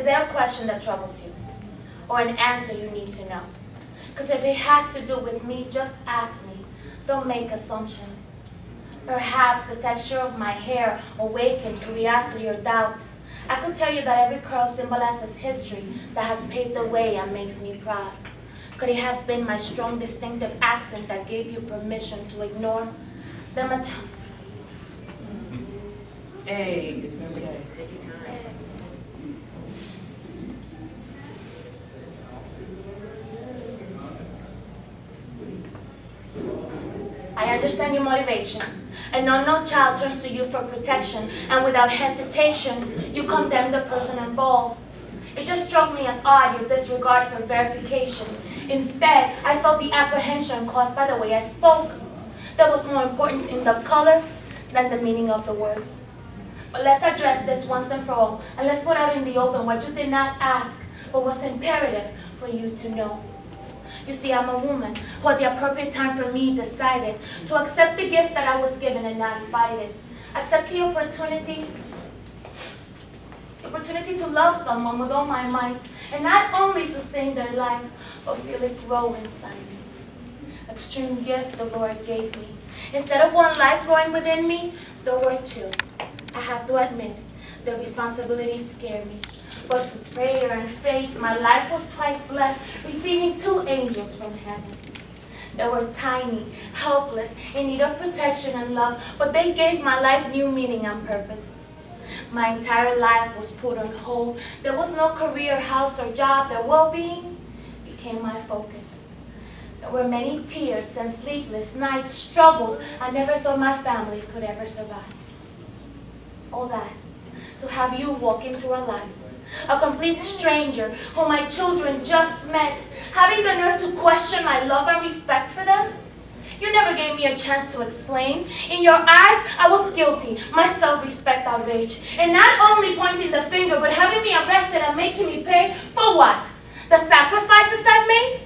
Is there a question that troubles you? Or an answer you need to know? Because if it has to do with me, just ask me. Don't make assumptions. Perhaps the texture of my hair awakened curiosity or doubt. I could tell you that every curl symbolizes history that has paved the way and makes me proud. Could it have been my strong, distinctive accent that gave you permission to ignore the Hey, it's okay. Take your time. I understand your motivation. An unknown child turns to you for protection, and without hesitation, you condemn the person involved. It just struck me as odd, your disregard for verification. Instead, I felt the apprehension caused by the way I spoke. There was more importance in the color than the meaning of the words. But let's address this once and for all, and let's put out in the open what you did not ask, but was imperative for you to know. You see, I'm a woman who at the appropriate time for me decided to accept the gift that I was given and not fight it. Accept the opportunity to love someone with all my might and not only sustain their life, but feel it grow inside me. Extreme gift the Lord gave me. Instead of one life growing within me, there were two. I have to admit, the responsibility scared me. But through prayer and faith, my life was twice blessed, receiving two angels from heaven. They were tiny, helpless, in need of protection and love, but they gave my life new meaning and purpose. My entire life was put on hold. There was no career, house, or job. Their well-being became my focus. There were many tears and sleepless nights, struggles I never thought my family could ever survive. All that to have you walk into our lives, a complete stranger whom my children just met, having the nerve to question my love and respect for them. You never gave me a chance to explain. In your eyes, I was guilty, my self-respect outraged. And not only pointing the finger, but having me arrested and making me pay for what? The sacrifices I've made?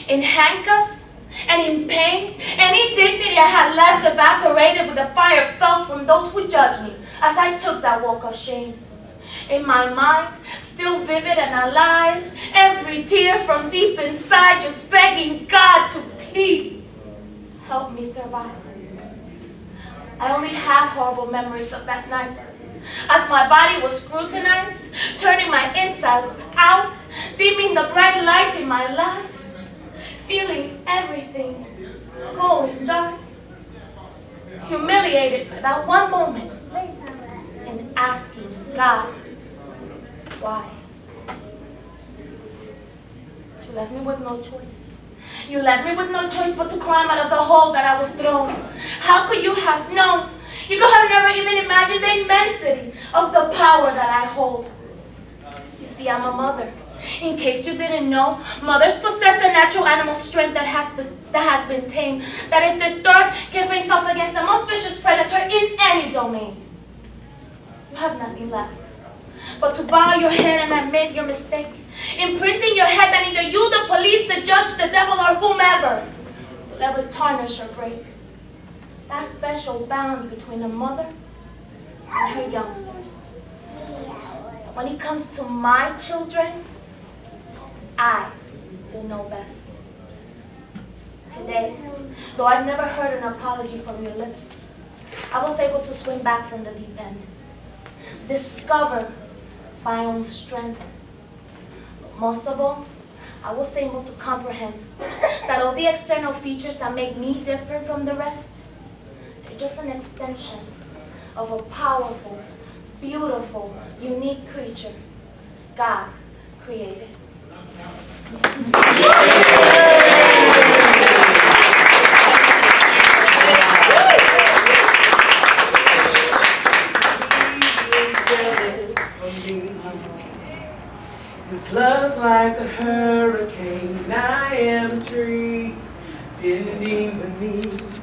In handcuffs and in pain, any dignity I had left evaporated with the fire felt from those who judged me as I took that walk of shame. In my mind, still vivid and alive, every tear from deep inside just begging God to please help me survive. I only have horrible memories of that night, as my body was scrutinized, turning my insides out, dimming the bright light in my life, feeling everything going dark, humiliated by that one moment, and asking God, why? You left me with no choice. You left me with no choice but to climb out of the hole that I was thrown. How could you have known? You could have never even imagined the immensity of the power that I hold. You see, I'm a mother. In case you didn't know, mothers possess a natural animal strength that has been tamed, that if disturbed, can face off against the most vicious predator in any domain. You have nothing left but to bow your head and admit your mistake, imprinting your head that either you, the police, the judge, the devil, or whomever will ever tarnish or break that special bond between a mother and her youngster. When it comes to my children, I still know best. Today, though I've never heard an apology from your lips, I was able to swim back from the deep end, discover my own strength. But most of all, I was able to comprehend that all the external features that make me different from the rest, they're just an extension of a powerful, beautiful, unique creature God created. His love's like a hurricane, I am a tree, bending beneath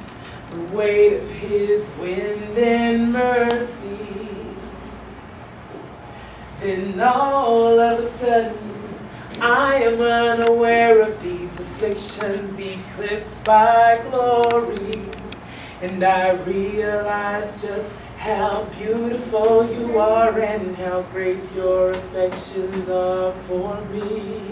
the weight of his wind and mercy. Then all of a sudden, I am unaware of these afflictions eclipsed by glory, and I realize just how beautiful you are and how great your affections are for me.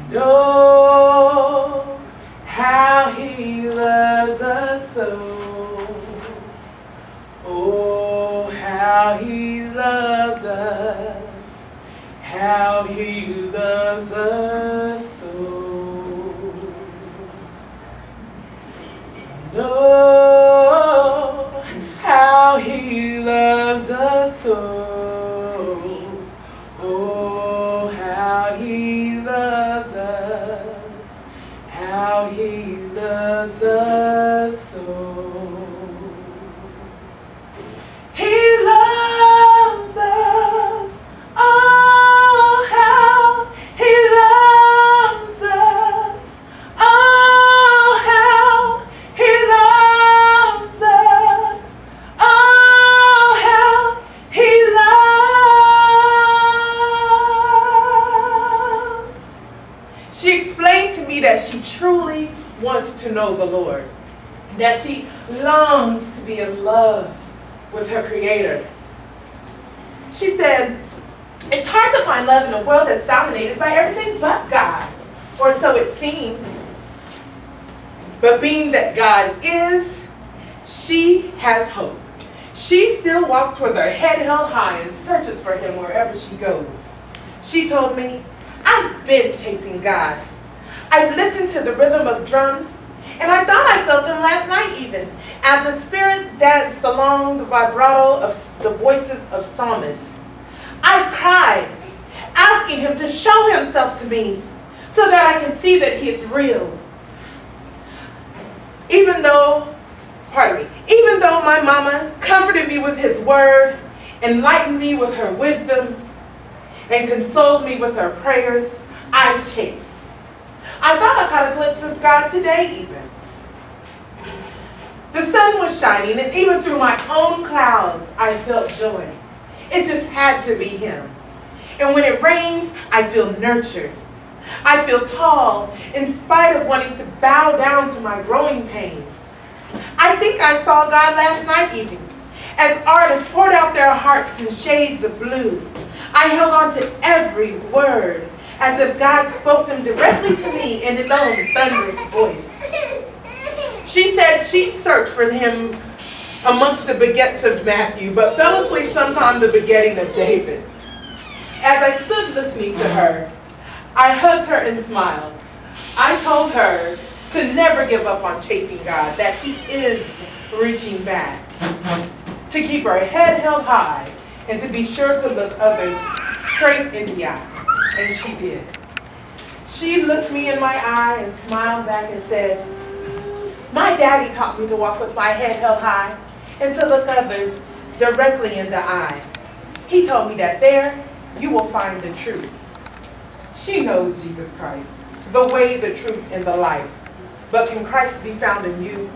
Know how he loves us so. Oh, how he loves us. How he loves us so. Know how he loves us so. Oh, how he loves us. How he loves us so. He loves us. Oh, how he loves us. Oh, how he loves us. Oh, how he loves. She explained to me that she truly wants to know the Lord, that she longs to be in love with her Creator. She said, it's hard to find love in a world that's dominated by everything but God, or so it seems. But being that God is, she has hope. She still walks with her head held high and searches for him wherever she goes. She told me, I've been chasing God. I've listened to the rhythm of drums, and I thought I felt him last night even, as the Spirit danced along the vibrato of the voices of psalmists. I've cried, asking him to show himself to me so that I can see that he is real. Even though my mama comforted me with his word, enlightened me with her wisdom, and consoled me with her prayers, I chase. I thought I caught a glimpse of God today even. The sun was shining, and even through my own clouds, I felt joy. It just had to be him. And when it rains, I feel nurtured. I feel tall, in spite of wanting to bow down to my growing pains. I think I saw God last night even, as artists poured out their hearts in shades of blue. I held on to every word, as if God spoke them directly to me in his own thunderous voice. She said she'd search for him amongst the begettes of Matthew, but fell asleep sometime the begetting of David. As I stood listening to her, I hugged her and smiled. I told her to never give up on chasing God, that he is reaching back, to keep her head held high, and to be sure to look others straight in the eye. And she did. She looked me in my eye and smiled back and said, my daddy taught me to walk with my head held high and to look others directly in the eye. He told me that there you will find the truth. She knows Jesus Christ, the way, the truth, and the life. But can Christ be found in you?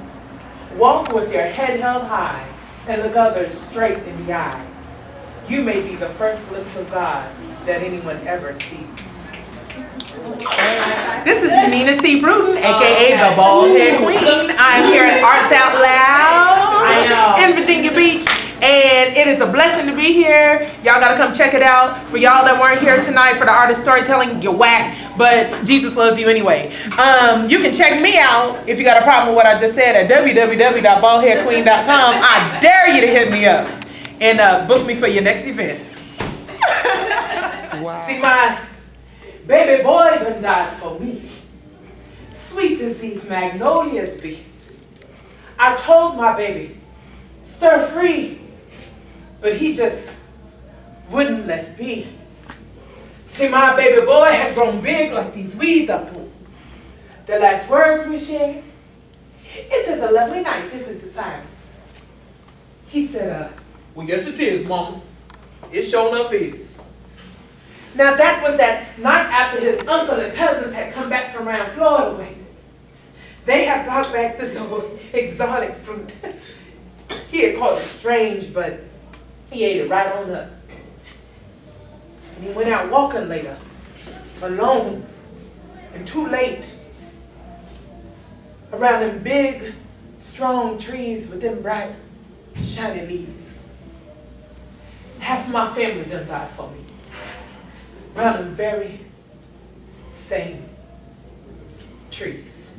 Walk with your head held high and look others straight in the eye. You may be the first glimpse of God that anyone ever sees. This is Nina Brewton, aka the Baldhead Queen. I'm here at Arts Out Loud in Virginia Beach, and it is a blessing to be here. Y'all gotta come check it out. For y'all that weren't here tonight for the art of storytelling, you're whack, but Jesus loves you anyway. You can check me out if you got a problem with what I just said at www.baldheadqueen.com. I dare you to hit me up and book me for your next event. Wow. See, my baby boy done died for me. Sweet as these magnolias be. I told my baby, stir free, but he just wouldn't let be. See, my baby boy had grown big like these weeds I pulled. The last words we shared, it is a lovely night, isn't it, Cyrus? He said, well, yes it is, Mama. It sure enough is. Now that was that night after his uncle and cousins had come back from around Florida way. They had brought back this old exotic fruit. He had called it strange, but he ate it right on up. And he went out walking later, alone, and too late, around them big, strong trees with them bright shiny leaves. Half my family done died for me. Round them very same trees.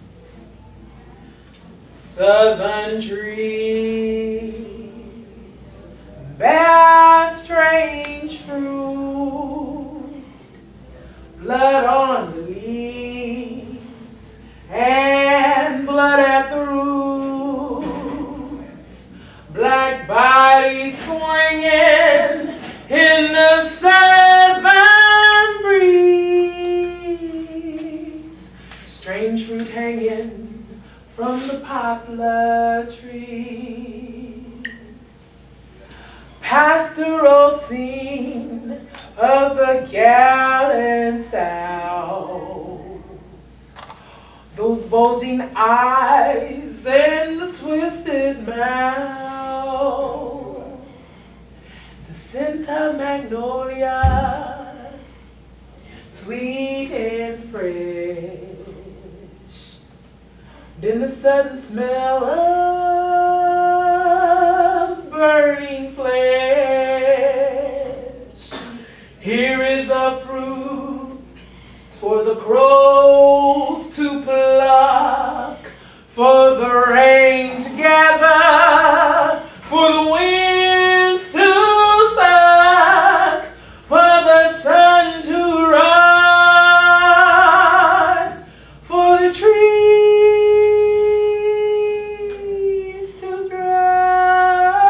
Southern trees bear strange fruit, blood on the leaves and blood at the roots, black bodies swinging in the southern breeze, strange fruit hanging from the poplar trees, pastoral scene of the gallant South, those bulging eyes and the twisted mouth, the scent of magnolias, sweet and fresh, then the sudden smell of burning flesh. Here is a fruit for the crows to pluck, for the rain to gather, for the winds to suck, for the sun to run, for the trees to dry.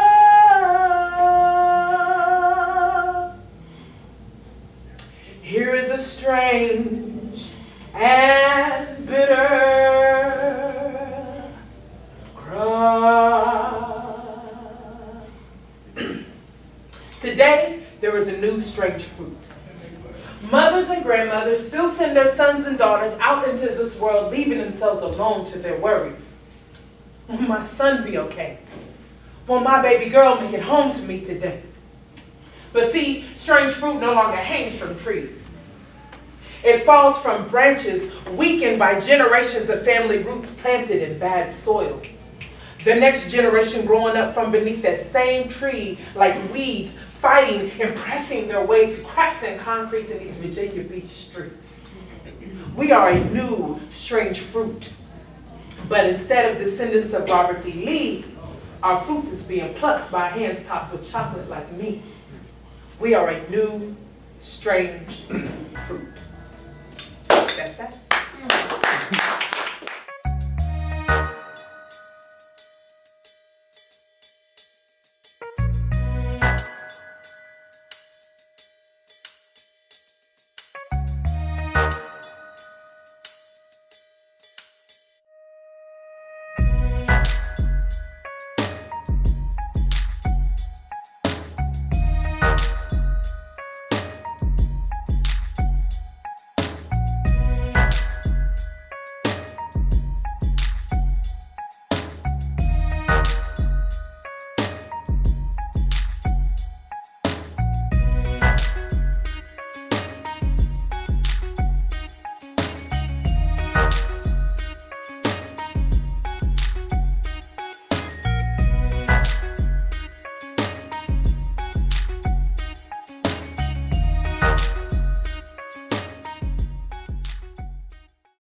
Here is a strange and bitter cry. Today, there is a new strange fruit. Mothers and grandmothers still send their sons and daughters out into this world, leaving themselves alone to their worries. Will my son be okay? Will my baby girl make it home to me today? But see, strange fruit no longer hangs from trees. It falls from branches weakened by generations of family roots planted in bad soil. The next generation growing up from beneath that same tree like weeds, fighting and pressing their way through cracks and concrete in these Virginia Beach streets. We are a new strange fruit. But instead of descendants of Robert E. Lee, our fruit is being plucked by hands topped with chocolate like me. We are a new strange fruit. That's that.